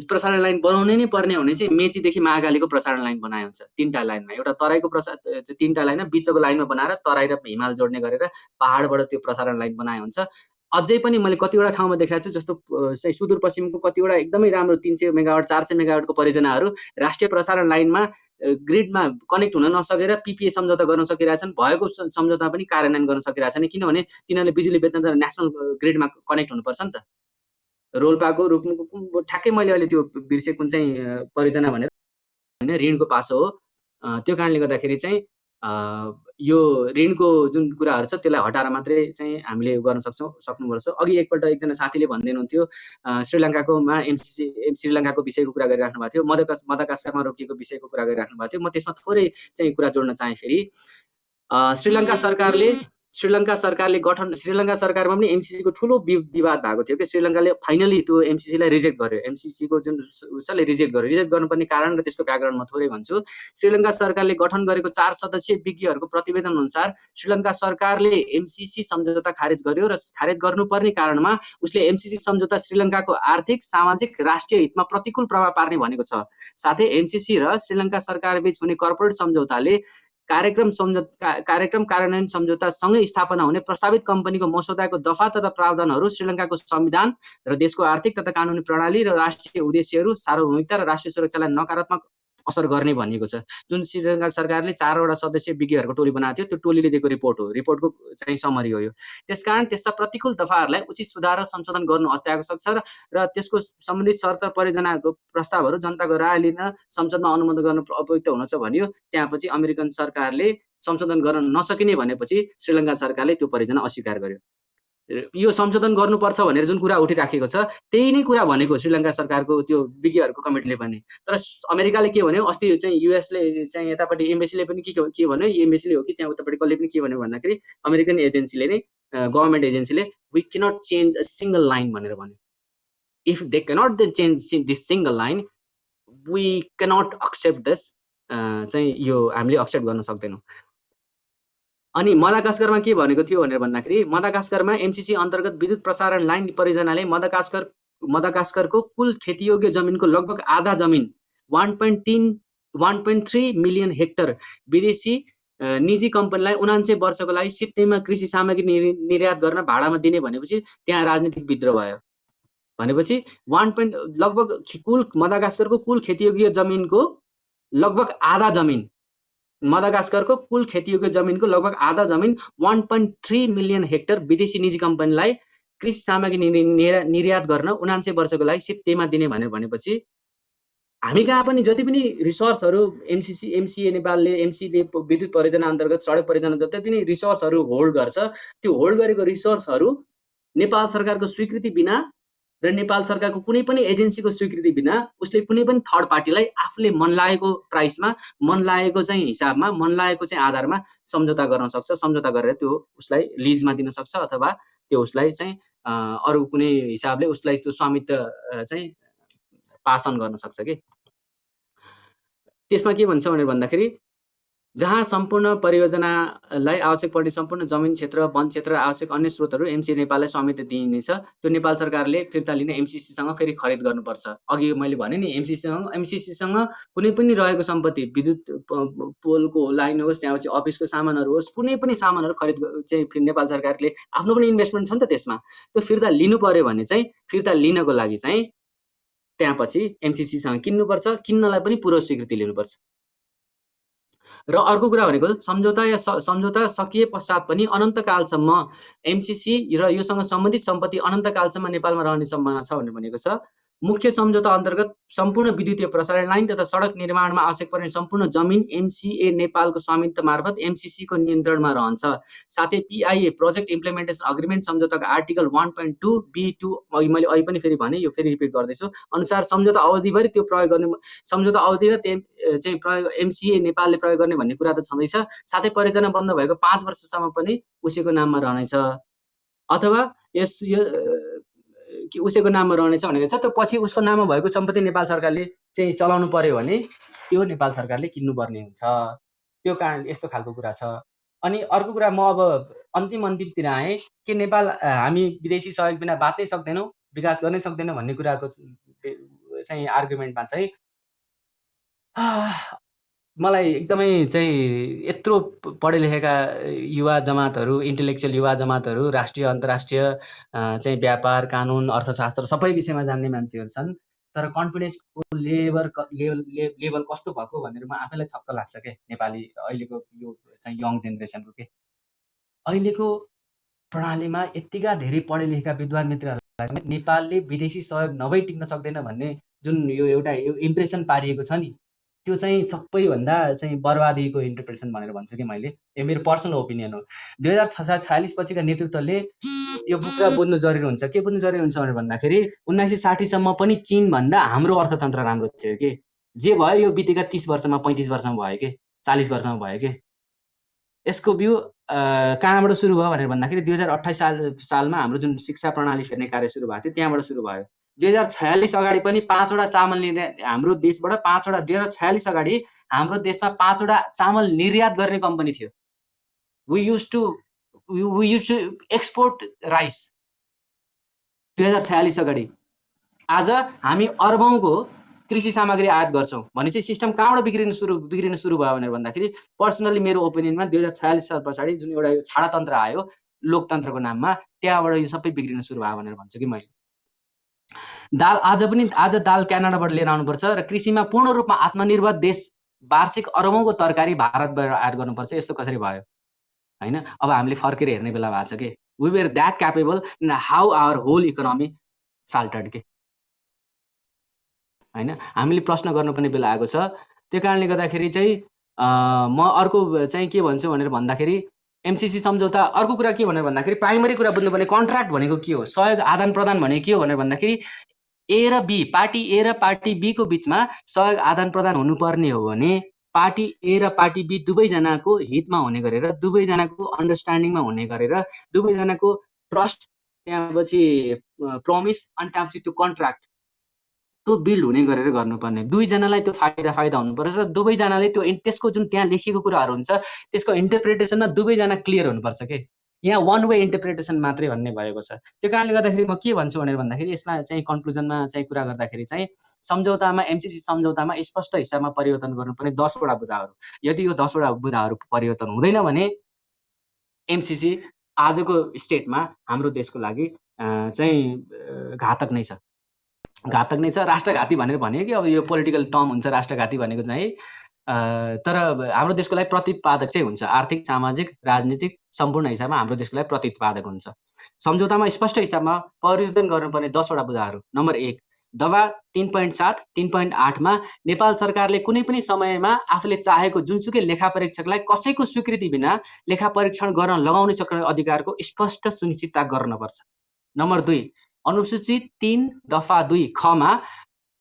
प्रसारण लाइन बनाउनै नै पर्ने भने चाहिँ मेचीदेखि महाकालीको प्रसारण लाइन बनाए हुन्छ। 3टा लाइनमा, एउटा तराईको 3टा लाइन, बिचको लाइनमा बनाएर तराई र हिमाल जोड्ने गरेर पहाडबाट त्यो प्रसारण लाइन बनाए हुन्छ। अझै पनि मैले कतिवटा ठाउँमा देखाएको छु, जस्तो चाहिँ सुदूरपश्चिमको कतिवटा एकदमै राम्रो 300 मेगावाट 400 मेगावाटको परियोजनाहरू राष्ट्रिय प्रसारण लाइनमा ग्रिडमा कनेक्ट हुन नसकेर पिपिए सम्झौता गर्न सकिरहेछन्। भएको सम्झौता पनि कार्यान्वयन गर्न सकिरहेछन्, किनभने तिनीहरूले बिजुली बेच्न त नेसनल ग्रिडमा कनेक्ट हुनुपर्छ नि त। रोल्पाको रुकुमको ठ्याक्कै मैले अहिले त्यो बिर्से कुन चाहिँ परियोजना भनेर, होइन, ऋणको पासो हो। त्यो कारणले गर्दाखेरि चाहिँ यो ऋणको जुन कुराहरू छ त्यसलाई हटाएर मात्रै चाहिँ हामीले गर्न सक्नुपर्छ। अघि एकपल्ट एकजना साथीले भन्दै हुनुहुन्थ्यो श्रीलङ्काकोमा श्रीलङ्काको विषयको कुरा गरिराख्नु भएको थियो, मदागास्करमा रोकिएको विषयको कुरा गरिराख्नु भएको थियो। म त्यसमा थोरै चाहिँ कुरा जोड्न चाहेँ। फेरि श्रीलङ्का सरकारले श्रीलङ्का सरकारमा पनि एमसीसीको ठुलो विवाद भएको थियो कि श्रीलङ्काले फाइनली त्यो एमसीसीलाई रिजेक्ट गर्यो। एमसीसीको जुन उसले रिजेक्ट गर्नुपर्ने कारण र त्यसको ब्याकग्राउन्ड म थोरै भन्छु। श्रीलङ्का सरकारले गठन गरेको 4 सदस्यीय विज्ञहरूको प्रतिवेदन अनुसार श्रीलङ्का सरकारले एमसीसी सम्झौता खारेज गर्यो र खारेज गर्नुपर्ने कारणमा उसले एमसीसी सम्झौता श्रीलङ्काको आर्थिक, सामाजिक, राष्ट्रिय हितमा प्रतिकूल प्रभाव पार्ने भनेको छ। साथै एमसीसी र श्रीलङ्का सरकारबीच हुने कर्पोरेट सम्झौताले कार्यक्रम कार्यान्वयन सम्झौतासँगै स्थापना हुने प्रस्तावित कम्पनीको मसौदाको दफा तथा प्रावधानहरू श्रीलङ्काको संविधान र देशको आर्थिक तथा कानुनी प्रणाली र राष्ट्रिय उद्देश्यहरू, सार्वभौमिकता र राष्ट्रिय सुरक्षालाई नकारात्मक असर गर्ने भनिएको छ। जुन श्रीलङ्का सरकारले 4 वटा सदस्य विज्ञहरूको टोली बनाएको थियो, त्यो टोलीले दिएको रिपोर्ट हो। रिपोर्टको चाहिँ समरी हो यो। त्यसकारण त्यस्ता प्रतिकूल दफाहरूलाई उचित सुधार र संशोधन गर्नु अत्यावश्यक छ र त्यसको सम्बन्धित शर्त परियोजनाको प्रस्तावहरू जनताको राय लिन संसदमा अनुमोदन गर्न उपयुक्त हुनेछ भनियो। त्यसपछि अमेरिकन सरकारले संशोधन गर्न नसकिने भनेपछि श्रीलङ्का सरकारले त्यो परियोजना अस्वीकार गर्यो। यो संशोधन गर्नुपर्छ भनेर जुन कुरा उठिराखेको छ त्यही नै कुरा भनेको श्रीलङ्का सरकारको त्यो विज्ञहरूको कमिटीले पनि। तर अमेरिकाले के भन्यो, अस्ति चाहिँ युएसले चाहिँ यतापट्टि एम्बेसीले पनि के भन्यो, एम्बेसीले हो कि त्यहाँ उतापट्टि कसले पनि के भन्यो भन्दाखेरि अमेरिकन एजेन्सीले नै गभर्मेन्ट एजेन्सीले we cannot change a single line भनेर भन्यो। If they cannot change this single line we cannot accept this, चाहिँ यो हामीले एक्सेप्ट गर्न सक्दैनौँ। अनि मदागास्करमा के भनेको थियो भनेर भन्दाखेरि मदागास्करमा एमसीसी अन्तर्गत विद्युत प्रसारण लाइन परियोजनाले मदागास्करको कुल खेतीयोग्य जमिनको लगभग आधा जमिन 1.3 मिलियन हेक्टर विदेशी निजी कम्पनीलाई 79 वर्षको लागि सित्तैमा कृषि सामग्री निर्यात गर्न भाडामा दिने भनेपछि त्यहाँ राजनीतिक विद्रोह भयो। भनेपछि लगभग कुल मदागास्करको कुल खेतीयोग्य जमिनको लगभग आधा जमिन, मदागास्करको कुल खेतीयोग्य जमिनको लगभग आधा जमिन 1.3 मिलियन हेक्टर विदेशी निजी कम्पनीलाई कृषि सामग्री निर्यात गर्न 79 वर्षको लागि सित्तैमा दिने भनेपछि हामी कहाँ पनि जति पनि रिसोर्सहरू एमसिए नेपालले एमसीले विद्युत परियोजना अन्तर्गत सडक परियोजना जति पनि रिसोर्सहरू होल्ड गर्छ, त्यो होल्ड गरेको रिसोर्सहरू नेपाल सरकारको स्वीकृति बिना र नेपाल सरकारको कुनै पनि एजेन्सीको स्वीकृति बिना उसले कुनै पनि थर्ड पार्टीलाई आफूले मन लागेको प्राइसमा, मन लागेको चाहिँ हिसाबमा, मन लागेको चाहिँ आधारमा सम्झौता गर्न सक्छ। सम्झौता गरेर त्यो उसलाई लिजमा दिन सक्छ अथवा त्यो उसलाई चाहिँ अरू कुनै हिसाबले उसलाई त्यो स्वामित्व चाहिँ पासन गर्न सक्छ कि। त्यसमा के भन्छ भनेर भन्दाखेरि जहाँ सम्पूर्ण परियोजनालाई आवश्यक पर्ने सम्पूर्ण जमिन क्षेत्र, वन क्षेत्र र आवश्यक अन्य स्रोतहरू एमसी नेपाललाई स्वामित्व दिइनेछ, त्यो नेपाल सरकारले फिर्ता लिने एमसीसीसँग फेरि खरिद गर्नुपर्छ। अघि मैले भने नि एमसीसीसँग कुनै पनि रहेको सम्पत्ति, विद्युत पोलको लाइन होस्, त्यहाँपछि अफिसको सामानहरू होस्, कुनै पनि सामानहरू खरिद चाहिँ नेपाल सरकारले आफ्नो पनि इन्भेस्टमेन्ट छ नि त त्यसमा, त्यो फिर्ता लिनु पर्यो भने चाहिँ फिर्ता लिनको लागि चाहिँ त्यहाँपछि एमसीसीसँग किन्नुपर्छ, किन्नलाई पनि पूर्व स्वीकृति लिनुपर्छ। र अर्को कुरा भनेको सम्झौता सकिए पश्चात पनि अनन्तकालसम्म एमसीसी र योसँग सम्बन्धित सम्पत्ति अनन्तकालसम्म नेपालमा रहने सम्भावना छ भनेर भनेको छ। मुख्य सम्झौता अन्तर्गत सम्पूर्ण विद्युतीय प्रसारण लाइन तथा सडक निर्माणमा आवश्यक पर्ने सम्पूर्ण जमिन एमसीए नेपालको स्वामित्व मार्फत एमसीसीको नियन्त्रणमा रहन्छ। साथै पीआईए प्रोजेक्ट इम्प्लिमेन्टेसन अग्रिमेन्ट सम्झौताको आर्टिकल 1.2 B2 मैले अहिले पनि फेरि भने, यो फेरि रिपिट गर्दैछु, अनुसार सम्झौता अवधिभरि त्यो प्रयोग गर्ने, सम्झौता अवधिमा चाहिँ प्रयोग एमसीए नेपालले प्रयोग गर्ने भन्ने कुरा त छँदैछ। साथै परियोजना बन्द भएको 5 वर्षसम्म पनि उसैको नाममा रहनेछ अथवा उसैको नाममा रहनेछ भनेको छ। त्यो पछि उसको नाममा भएको सम्पत्ति नेपाल सरकारले चाहिँ चलाउनु पर्यो भने त्यो नेपाल सरकारले किन्नुपर्ने हुन्छ। त्यो कारण यस्तो खालको कुरा छ। अनि अर्को कुरा म अब अन्तिमतिर आएँ के नेपाल हामी विदेशी सहयोग बिना बाँच्नै सक्दैनौँ, विकास गर्नै सक्दैनौँ भन्ने कुराको चाहिँ आर्गुमेन्टमा चाहिँ मलाई एकदमै चाहिँ यत्रो पढे लेखेका युवा जमातहरू, इन्टेलेक्चुअल युवा जमातहरू, राष्ट्रिय अन्तर्राष्ट्रिय चाहिँ व्यापार, कानुन, अर्थशास्त्र सबै विषयमा जान्ने मान्छेहरू छन्, तर कन्फिडेन्सको लेभल कस्तो भएको भनेर म आफैलाई छक्क लाग्छ के नेपाली अहिलेको यो चाहिँ यङ जेनेरेसनको के। अहिलेको प्रणालीमा यत्तिका धेरै पढे लेखेका विद्वान मित्रहरूलाई नेपालले विदेशी सहयोग नभई टिक्न सक्दैन भन्ने जुन यो एउटा इम्प्रेसन पारिएको छ नि, त्यो चाहिँ सबैभन्दा चाहिँ बर्बादीको इन्टरप्रिटेसन भनेर भन्छु कि मैले। यो मेरो पर्सनल ओपिनियन हो। 2046 पछिका नेतृत्वले यो कुरा बुझ्नु जरुरी हुन्छ। के बुझ्नु जरुरी हुन्छ भनेर भन्दाखेरि 1960 सम्म पनि चीन भन्दा हाम्रो अर्थतन्त्र राम्रो थियो कि। जे भयो यो बितेका 30 वर्षमा 35 वर्षमा भयो कि 40 वर्षमा भयो कि। यसको बिउ कहाँबाट सुरु भयो भनेर भन्दाखेरि 2028 सालमा हाम्रो जुन शिक्षा प्रणाली फेर्ने कार्य सुरु भएको थियो त्यहाँबाट सुरु भयो। 2046 अगाडि पनि 5 वटा चामल हाम्रो देशबाट 5 वटा 2046 अगाडि हाम्रो देशमा 5 वटा चामल निर्यात गर्ने कम्पनी थियो। we used to export rice 2046 अगाडि। आज हामी अर्बौंको कृषि सामग्री आयात गर्छौँ भने चाहिँ सिस्टम कहाँबाट बिग्रिन सुरु भयो भनेर भन्दाखेरि पर्सनली मेरो ओपिनियनमा 2046 साल पछाडि जुन एउटा यो छाडातन्त्र आयो लोकतन्त्रको नाममा, त्यहाँबाट यो सबै बिग्रिन सुरु भयो भनेर भन्छु कि मैले। आज दाल क्यानाडाबाट लिएर आउनुपर्छ र कृषिमा पूर्ण रूपमा आत्मनिर्भर देश वार्षिक अरबौँको तरकारी भारतबाट आयात गर्नुपर्छ, यस्तो कसरी भयो होइन? अब हामीले फर्केर हेर्ने बेला भएको छ कि we were that capable in how our whole economy faltered के होइन? हामीले प्रश्न गर्नुपर्ने बेला आएको छ। त्यो कारणले गर्दाखेरि चाहिँ म अर्को चाहिँ के भन्छु भनेर भन्दाखेरि एमसिसी सम्झौता अर्को कुरा के भनेर भन्दाखेरि प्राइमरी कुरा बुझ्नुपर्ने कन्ट्र्याक्ट भनेको के हो, सहयोग आदान प्रदान भनेको के हो भनेर भन्दाखेरि ए र बी, पार्टी ए र पार्टी बीको बिचमा सहयोग आदान प्रदान हुनुपर्ने हो भने पार्टी ए र पार्टी बी दुवैजनाको हितमा हुने गरेर, दुवैजनाको अन्डरस्ट्यान्डिङमा हुने गरेर, दुवैजनाको ट्रस्ट, त्यहाँपछि प्रमिस, अनि त्यहाँपछि त्यो कन्ट्र्याक्ट त्यो बिल्ड हुने गरेर गर्नुपर्ने, दुईजनालाई त्यो फाइदा हुनुपर्छ र दुवैजनाले त्यो त्यसको जुन त्यहाँ लेखिएको कुराहरू हुन्छ त्यसको इन्टरप्रिटेसनमा दुवैजना क्लियर हुनुपर्छ के यहाँ वान वे इन्टरप्रिटेसन मात्रै भन्ने भएको छ। त्यो कारणले गर्दाखेरि म के भन्छु भनेर भन्दाखेरि यसलाई चाहिँ कन्क्लुजनमा चाहिँ कुरा गर्दाखेरि चाहिँ सम्झौतामा एमसिसी सम्झौतामा स्पष्ट हिसाबमा परिवर्तन गर्नुपर्ने 10वटा बुँदाहरू, यदि यो 10वटा बुँदाहरू परिवर्तन हुँदैन भने एमसिसी आजको स्टेटमा हाम्रो देशको लागि चाहिँ घातक नै छ, घातक नै छ। राष्ट्रघाती भनेर भन्यो कि अब यो पोलिटिकल टर्म हुन्छ राष्ट्रघाती भनेको चाहिँ, तर हाम्रो देशको लागि प्रतिपादक चाहिँ हुन्छ, आर्थिक, सामाजिक, राजनीतिक सम्पूर्ण हिसाबमा हाम्रो देशको लागि प्रतिपादक हुन्छ। सम्झौतामा स्पष्ट हिसाबमा परिवर्तन गर्नुपर्ने 10वटा बुँदाहरू। नम्बर 1, दफा 3.7, 3.8मा नेपाल सरकारले कुनै पनि समयमा आफूले चाहेको जुनसुकै लेखा परीक्षकलाई कसैको स्वीकृति बिना लेखा परीक्षण गर्न लगाउन सक्ने अधिकारको स्पष्ट सुनिश्चितता गर्नुपर्छ। नम्बर 2, अनुसूचित 3 दफा 2 खमा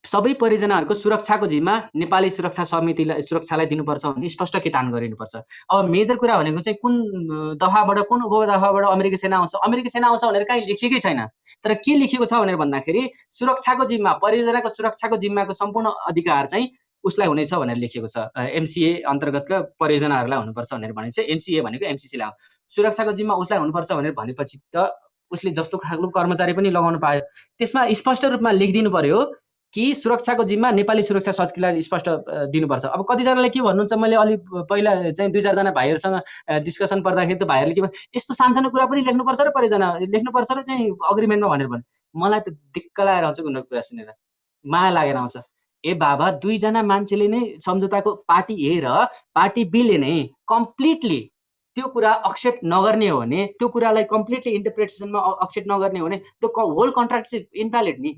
सबै परियोजनाहरूको सुरक्षाको जिम्मा नेपाली सुरक्षा समितिलाई सुरक्षालाई दिनुपर्छ भन्ने स्पष्ट केटान गरिनुपर्छ। अब मेजर कुरा भनेको चाहिँ कुन दफाबाट कुन उपदफाबाट अमेरिकी सेना आउँछ, अमेरिकी सेना आउँछ भनेर कहीँ लेखिएकै छैन। तर के लेखिएको छ भनेर भन्दाखेरि सुरक्षाको जिम्मा, परियोजनाको सुरक्षाको जिम्माको सम्पूर्ण अधिकार चाहिँ उसलाई हुनेछ भनेर लेखिएको छ। एमसिए अन्तर्गतका परियोजनाहरूलाई हुनुपर्छ भनेर भनेको चाहिँ एमसिए भनेको एमसिसीलाई हो। सुरक्षाको जिम्मा उसलाई हुनुपर्छ भनेर भनेपछि त उसले जस्तो खालको कर्मचारी पनि लगाउन पायो। त्यसमा स्पष्ट रूपमा लेखिदिनु पर्यो कि सुरक्षाको जिम्मा नेपाली सुरक्षा सचिवलाई स्पष्ट दिनुपर्छ। अब कतिजनाले के भन्नुहुन्छ, मैले अलि पहिला चाहिँ 2-4 जना भाइहरूसँग डिस्कसन पर्दाखेरि त भाइहरूले के यस्तो सानसानो कुरा पनि लेख्नुपर्छ र परियोजना लेख्नुपर्छ र चाहिँ अग्रिमेन्टमा भनेर भने मलाई त दिक्क लागेर आउँछ उनीहरूको कुरा सुनेर, माया लागेर आउँछ। ए बाबा, दुईजना मान्छेले नै सम्झौताको पार्टी ए र पार्टी बीले नै कम्प्लिटली त्यो कुरा एक्सेप्ट नगर्ने हो भने, त्यो कुरालाई कम्प्लिटली इन्टरप्रिटेसनमा एक्सेप्ट नगर्ने हो भने त्यो होल कन्ट्र्याक्ट चाहिँ इन्भ्यालिड नि।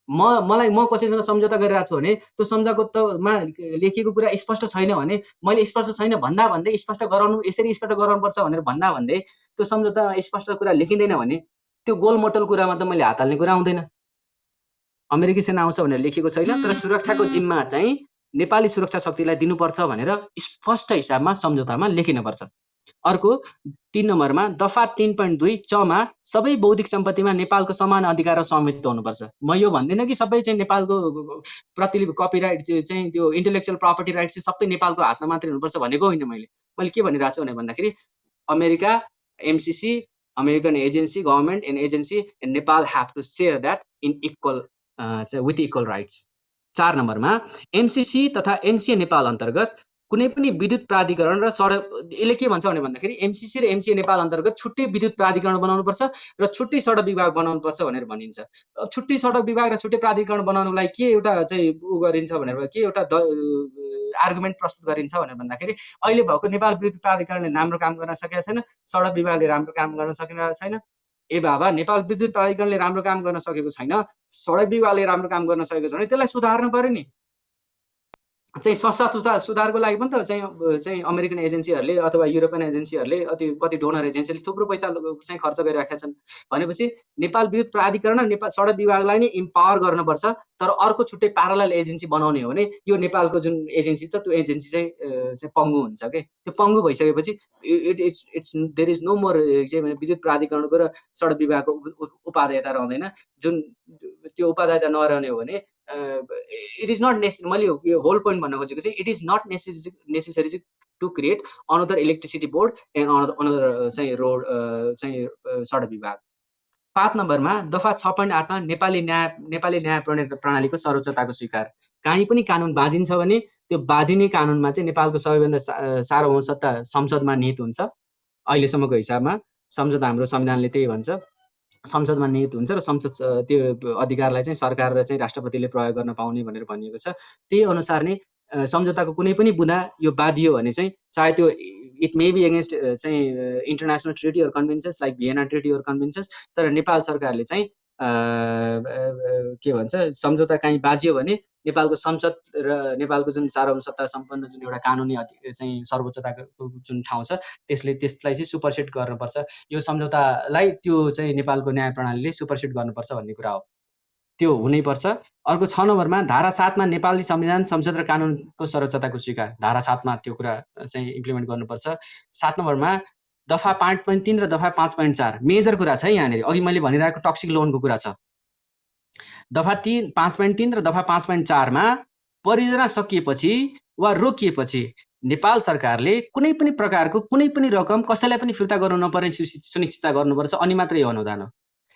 म कसैसँग सम्झौता गरिरहेको छु भने त्यो सम्झौतामा लेखिएको कुरा स्पष्ट छैन भने, मैले स्पष्ट छैन भन्दा भन्दै स्पष्ट गराउनु, यसरी स्पष्ट गराउनुपर्छ भनेर भन्दा भन्दै त्यो सम्झौतामा स्पष्ट कुरा लेखिँदैन भने त्यो गोलमोटल कुरामा त मैले हात हाल्ने कुरा आउँदैन। अमेरिकी सेना आउँछ भनेर लेखिएको छैन, तर सुरक्षाको जिम्मा चाहिँ नेपाली सुरक्षा शक्तिलाई दिनुपर्छ भनेर स्पष्ट हिसाबमा सम्झौतामा लेखिनुपर्छ। अर्को 3 नम्बरमा दफा 3.2 चमा सबै बौद्धिक सम्पत्तिमा नेपालको समान अधिकार र स्वामित्व हुनुपर्छ। म यो भन्दिनँ कि सबै चाहिँ नेपालको प्रतिलिपि कपिराइट चाहिँ त्यो इन्टेलेक्चुअल प्रपर्टी राइट्स चाहिँ सबै नेपालको हातमा मात्रै हुनुपर्छ भनेको होइन मैले। मैले के भनिरहेको छु भनेर भन्दाखेरि America, MCC, American agency, government and agency and Nepal have to share that in equal with equal rights. 4 नम्बरमा एमसिसी तथा एमसिए नेपाल अन्तर्गत कुनै पनि विद्युत प्राधिकरण र सडक, यसले के भन्छ भने भन्दाखेरि एमसिसी र एमसिए नेपाल अन्तर्गत छुट्टै विद्युत प्राधिकरण बनाउनुपर्छ र छुट्टै सडक विभाग बनाउनुपर्छ भनेर भनिन्छ। छुट्टै सडक विभाग र छुट्टै प्राधिकरण बनाउनुलाई के एउटा चाहिँ गरिन्छ भनेर, के एउटा आर्गुमेन्ट प्रस्तुत गरिन्छ भनेर भन्दाखेरि अहिले भएको नेपाल विद्युत प्राधिकरणले राम्रो काम गर्न सकेको छैन, सडक विभागले राम्रो काम गर्न सकेको छैन। ए बाबा, नेपाल विद्युत प्राधिकरणले राम्रो काम गर्न सकेको छैन, सडक विभागले राम्रो काम गर्न सकेको छ भने त्यसलाई सुधार्नु पर्यो नि। चाहिँ संस्था सुधारको लागि पनि त चाहिँ अमेरिकन एजेन्सीहरूले अथवा युरोपियन एजेन्सीहरूले कति डोनर एजेन्सीले थुप्रो पैसा चाहिँ खर्च गरिराखेका छन्। भनेपछि नेपाल विद्युत प्राधिकरण र नेपाल सडक विभागलाई नै इम्पावर गर्नुपर्छ, तर अर्को छुट्टै प्यारलल एजेन्सी बनाउने हो भने यो नेपालको जुन एजेन्सी छ त्यो एजेन्सी चाहिँ पङ्गु हुन्छ के। त्यो पङ्गु भइसकेपछि it's there is no more चाहिँ विद्युत प्राधिकरणको र सडक विभागको उपादेयता रहँदैन। जुन त्यो उपादेयता नरहने हो भने इट इज नट नेसेसरी, मैले यो होल पोइन्ट भन्न खोजेको चाहिँ it is not necessary to create another electricity board and another चाहिँ रोड चाहिँ सडक विभाग। 5 नम्बरमा दफा 6.8 मा नेपाली न्याय प्रणालीको सर्वोच्चताको स्वीकार। काहीँ पनि कानुन बाँधिन्छ भने त्यो बाँधिने कानुनमा चाहिँ नेपालको सबैभन्दा सार्वभौम सत्ता संसदमा निहित हुन्छ। अहिलेसम्मको हिसाबमा संसद हाम्रो संविधानले त्यही भन्छ, संसदमा निहित हुन्छ र संसद त्यो अधिकारलाई चाहिँ सरकार र चाहिँ राष्ट्रपतिले प्रयोग गर्न पाउने भनेर भनिएको छ। त्यही अनुसार नै सम्झौताको कुनै पनि बुँदा यो बाँधियो भने चाहिँ चाहे त्यो इट मे बी एगेन्स्ट चाहिँ international treaty or conventions like Vienna treaty or conventions, तर नेपाल सरकारले चाहिँ के भन्छ सम्झौता काहीँ बाँझियो भने नेपालको संसद र नेपालको जुन सार्वभौम सत्ता सम्पन्न जुन एउटा कानुनी चाहिँ सर्वोच्चताको जुन ठाउँ छ त्यसलाई चाहिँ सुपरसेट गर्नुपर्छ। यो सम्झौतालाई त्यो चाहिँ नेपालको न्याय प्रणालीले सुपरसेट गर्नुपर्छ भन्ने कुरा हो। त्यो हुनैपर्छ। अर्को 6 नम्बरमा धारा 7 मा नेपाली संविधान, संसद र कानुनको सर्वोच्चताको स्वीकार। धारा 7 मा त्यो कुरा चाहिँ इम्प्लिमेन्ट गर्नुपर्छ। 7 नम्बरमा दफा 5.3 र दफा 5.4 मेजर कुरा छ यहाँनिर। अघि मैले भनिरहेको टक्सिक लोनको कुरा छ। दफा 5.3 र दफा 5.4 मा परियोजना सकिएपछि वा रोकिएपछि नेपाल सरकारले कुनै पनि प्रकारको कुनै पनि रकम कसैलाई पनि फिर्ता गर्नु नपर्ने सुनिश्चित गर्नुपर्छ, अनि मात्रै यो अनुदान हो।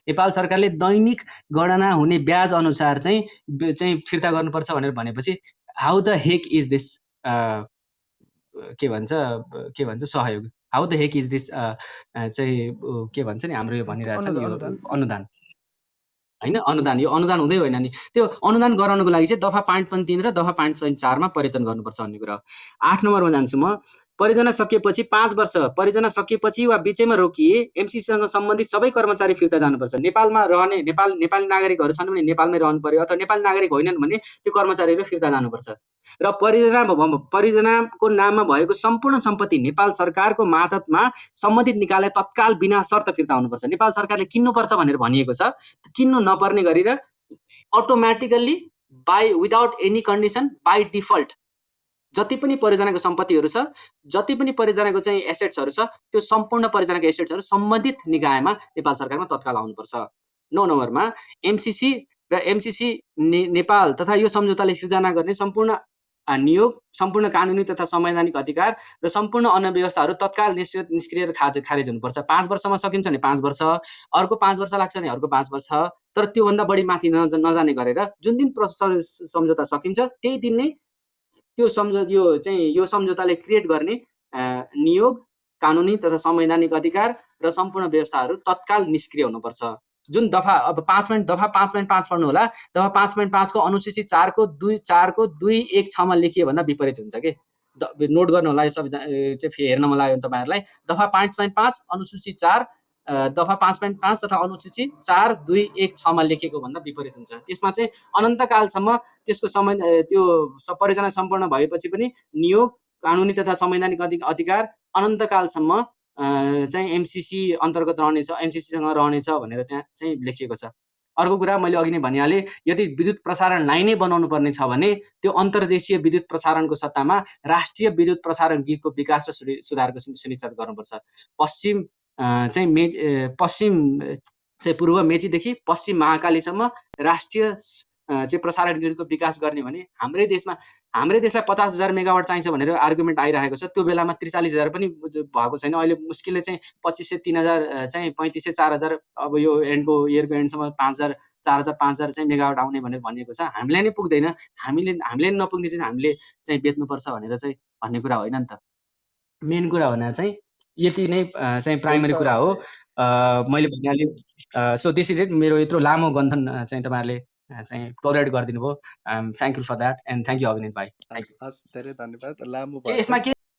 नेपाल सरकारले दैनिक गणना हुने ब्याज अनुसार चाहिँ फिर्ता गर्नुपर्छ भनेर भनेपछि how the heck is this के भन्छ सहयोग, how the heck is this चाहिँ के भन्छ नि हाम्रो यो भनिरहेछ नि यो अनुदान हैन, अनुदान। यो अनुदान हुँदै होइन नि। त्यो अनुदान गराउनको लागि चाहिँ दफा 5.3 र दफा 5.4 मा परिवर्तन गर्नुपर्छ भन्ने कुरा हो। 8 नम्बरमा जान्छु म। परियोजना सकिएपछि 5 वर्ष परियोजना सकिएपछि वा बिचैमा रोकिए एमसीसीसँग सम्बन्धित सबै कर्मचारी फिर्ता जानुपर्छ। नेपालमा रहने नेपाली नागरिकहरू छन् भने नेपालमै रहनु पर्यो, अथवा नेपाली नागरिक होइनन् भने त्यो कर्मचारीहरू फिर्ता जानुपर्छ। र परियोजनाको नाममा भएको सम्पूर्ण सम्पत्ति नेपाल सरकारको मातहतमा सम्बन्धित निकायलाई तत्काल बिना शर्त फिर्ता हुनुपर्छ। नेपाल सरकारले किन्नुपर्छ भनेर भनिएको छ, किन्नु नपर्ने गरेर automatically by without any condition by default जति पनि परियोजनाको सम्पत्तिहरू छ, जति पनि परियोजनाको चाहिँ एसेट्सहरू छ, त्यो सम्पूर्ण परियोजनाको एसेट्सहरू सम्बन्धित निकायमा नेपाल सरकारमा तत्काल आउनुपर्छ। 9 नम्बरमा एमसीसी र एमसीसी नेपाल तथा यो सम्झौताले सृजना गर्ने सम्पूर्ण नियोग, सम्पूर्ण कानुनी तथा संवैधानिक अधिकार र सम्पूर्ण अन्य व्यवस्थाहरू तत्काल निष्क्रिय र खारेज हुनुपर्छ। 5 वर्षमा सकिन्छ भने 5 वर्ष, अर्को 5 वर्ष लाग्छ भने अर्को 5 वर्ष, तर त्योभन्दा बढी माथि नजाने गरेर जुन दिन सम्झौता सकिन्छ त्यही दिन नै त्यो यो सम्झौताले क्रिएट गर्ने नियोग, कानुनी तथा संवैधानिक अधिकार र सम्पूर्ण व्यवस्थाहरू तत्काल निष्क्रिय हुनुपर्छ। जुन दफा अब दफा 5.5 पढ्नु होला। दफा 5.5 को अनुसूची 4 को 2.1.6 मा लेखिए भन्दा विपरीत हुन्छ के। नोट गर्नु होला, यो संविधान चाहिँ फेरि हेर्न मन लाग्यो भने तपाईँहरूलाई। दफा 5.5 अनुसूची 4 दफा 5.5 तथा अनुसूची 4.2.1.6 मा लेखिएको भन्दा विपरीत हुन्छ। त्यसमा चाहिँ अनन्तकालसम्म त्यसको त्यो परियोजना सम्पूर्ण भएपछि पनि नियोग, कानुनी तथा संवैधानिक अधिकार अनन्तकालसम्म चाहिँ एमसीसी अन्तर्गत रहनेछ, एमसीसीसँग रहनेछ भनेर त्यहाँ चाहिँ लेखिएको छ। अर्को कुरा मैले अघि नै भनिहालेँ, यदि विद्युत प्रसारण लाइन नै बनाउनु पर्ने छ भने त्यो अन्तर्देशीय विद्युत प्रसारणको सट्टामा राष्ट्रिय विद्युत प्रसारण ग्रिडको विकास र सुधारको सुनिश्चित गर्नुपर्छ। पश्चिम चाहिँ पूर्व मेचीदेखि पश्चिम महाकालीसम्म राष्ट्रिय चाहिँ प्रसारण ग्रिडको विकास गर्ने भने हाम्रै देशलाई 50,000 मेगावाट चाहिन्छ भनेर आर्गुमेन्ट आइरहेको छ। त्यो बेलामा 43,000 पनि भएको छैन। अहिले मुस्किलले चाहिँ 2,500, 3,000 चाहिँ 3,500, 4,000 अब यो इयरको एन्डसम्म 5,000, 4,000, 5,000 चाहिँ मेगावाट आउने भनेर भनिएको छ। हामीलाई नै पुग्दैन, हामीले नपुग्ने चाहिँ हामीले चाहिँ बेच्नुपर्छ भनेर चाहिँ भन्ने कुरा होइन नि त। मेन कुरा भनेर चाहिँ यति नै चाहिँ प्राइमरी कुरा हो। मैले भनिहालेँ। So this is it. मेरो यत्रो लामो गन्थन चाहिँ तपाईँहरूले चाहिँ टोलरेट गरिदिनु भयो। Thank you for that and thank you Abhinet भाइ। Thank you. हस्, धेरै धन्यवाद। लामो यसमा के